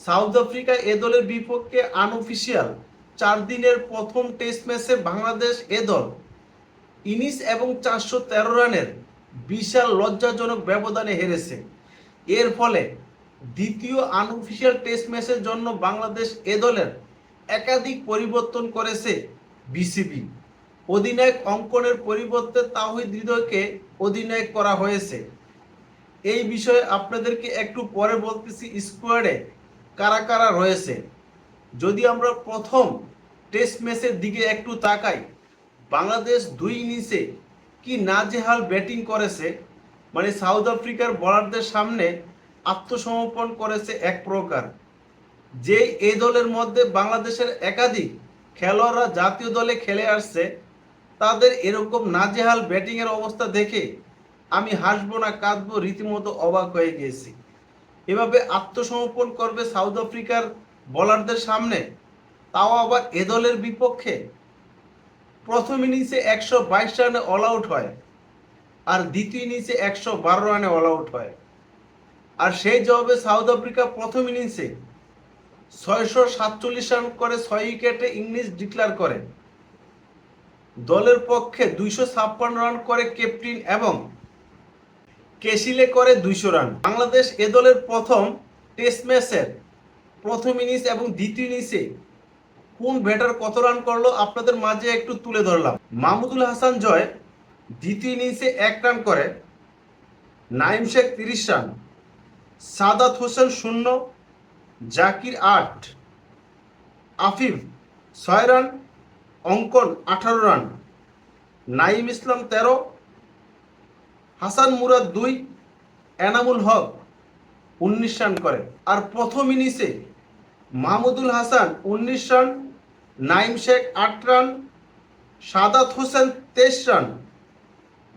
South Africa এ দলের বিপক্ষে unofficial 4 দিনের প্রথম টেস্ট ম্যাচে বাংলাদেশ এ দল ইনিংস এবং 413 রানের বিশাল লজ্জাজনক ব্যবধানে হেরেছে। এর ফলে দ্বিতীয় আনঅফিসিয়াল টেস্ট ম্যাচের জন্য বাংলাদেশ এ দলের একাধিক পরিবর্তন করেছে বিসিবি। অধিনায়ক অঙ্কনের পরিবর্তে তাওহিদ হৃদয়কে অধিনায়ক করা হয়েছে। এই বিষয়ে আপনাদেরকে একটু পরে বলতেছি স্কোয়াডে কারা কারা রয়েছে। যদি আমরা প্রথম টেস্ট ম্যাচের দিকে একটু তাকাই, বাংলাদেশ 2 ইনিংসে কি নাজেহাল ব্যাটিং করেছে, মানে সাউথ আফ্রিকার বোলারদের সামনে আত্মসমর্পণ করেছে এক প্রকার। যে এই দলের মধ্যে বাংলাদেশের একাধিক খেলোয়াড়রা জাতীয় দলে খেলে আসছে, তাদের এরকম নাজেহাল ব্যাটিংয়ের অবস্থা দেখে আমি হাসবো না কাঁদবো, রীতিমতো অবাক হয়ে গিয়েছি। এভাবে আত্মসমর্পণ করবে সাউথ আফ্রিকার বোলারদের সামনে, তাও আবার এ দলের বিপক্ষে। প্রথম ইনিংসে 122 রানে অল আউট হয়, আর দ্বিতীয় ইনিংসে 112 রানে অল আউট হয়। আর সেই জবাবে সাউথ আফ্রিকা প্রথম ইনিংসে 647 রান করে 6 উইকেটে ইনিংস ডিক্লেয়ার করে। দলের পক্ষে 256 রান করে ক্যাপ্টেন এবং কেশিলে করে 200 রান। বাংলাদেশ এ দলের প্রথম টেস্ট ম্যাচের প্রথম ইনিংস এবং দ্বিতীয় ইনিংসে কোন ব্যাটার কত রান করলো আপনাদের মাঝে একটু তুলে ধরলাম। মাহমুদুল হাসান জয় দ্বিতীয় ইনিংসে 1 রান করে, Naim Sheikh 30 run, Sadat Hossain 0, Zakir 8, Afif 6 run, Ankon 18 run, Naim Islam 13, Hasan Murad 2, Enamul Haque 19 run করে। আর প্রথম ইনিংসে Mahmudul Hasan 19 run, Naim Sheikh 8 run, Sadat Hossain 23 run,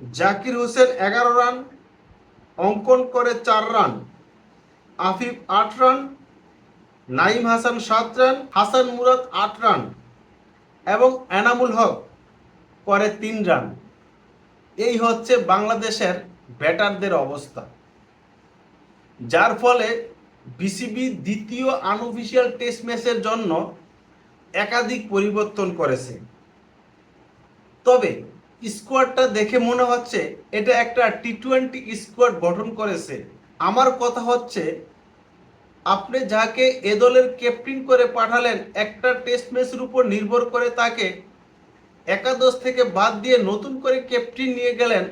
Zakir Hossain 11 run, Ankon করে 4 run, Afif 8 run, Naim Hasan 7 run, Hasan Murad 8 run এবং এনামুল হক করে 3 রান। এই হচ্ছে বাংলাদেশের ব্যাটারদের অবস্থা, যার ফলে বিসিবি দ্বিতীয় আনঅফিসিয়াল টেস্ট ম্যাচের জন্য একাধিক পরিবর্তন করেছে। তবে স্কোয়াডটা দেখে মনে হচ্ছে এটা একটা টি-20 স্কোয়াড গঠন করেছে। আমার কথা হচ্ছে, আপনি যাকে এ দলের ক্যাপ্টেন করে পাঠালেন একটা টেস্ট ম্যাচের উপর নির্ভর করে তাকে একাদশ থেকে বাদ দিয়ে নতুন করে ক্যাপ্টেন নিয়ে গেলেন,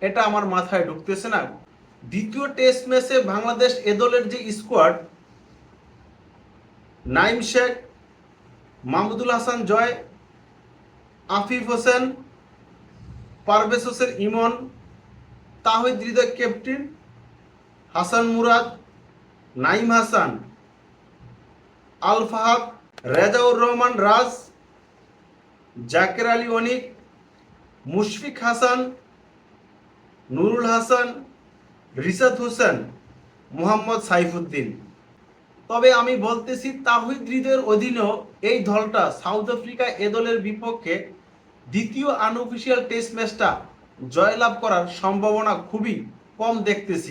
এটা আমার মাথায় ঢুকতেছে না। দ্বিতীয় টেস্ট ম্যাচে বাংলাদেশ এ দলের যে স্কোয়াড, নাইম শেখ, মাহমুদুল হাসান জয়, আফিফ হোসেন, পারভেজ হোসেন ইমন, তাহিদ হৃদয় ক্যাপ্টেন, হাসান মুরাদ, নাইম হাসান, আল ফাহাদ, রেজাউর রহমান রাজ, জাকের আলী অনিক, মুশফিক হাসান, নুরুল হাসান, রিশাদ হোসেন, মোহাম্মদ সাইফুদ্দিন। তবে আমি বলতেছি তাহিদ হৃদয়ের অধীনেও এই দলটা সাউথ আফ্রিকা এ দলের বিপক্ষে দ্বিতীয় আনঅফিসিয়াল টেস্ট ম্যাচটা জয়লাভ করার সম্ভাবনা খুবই কম দেখতেছি।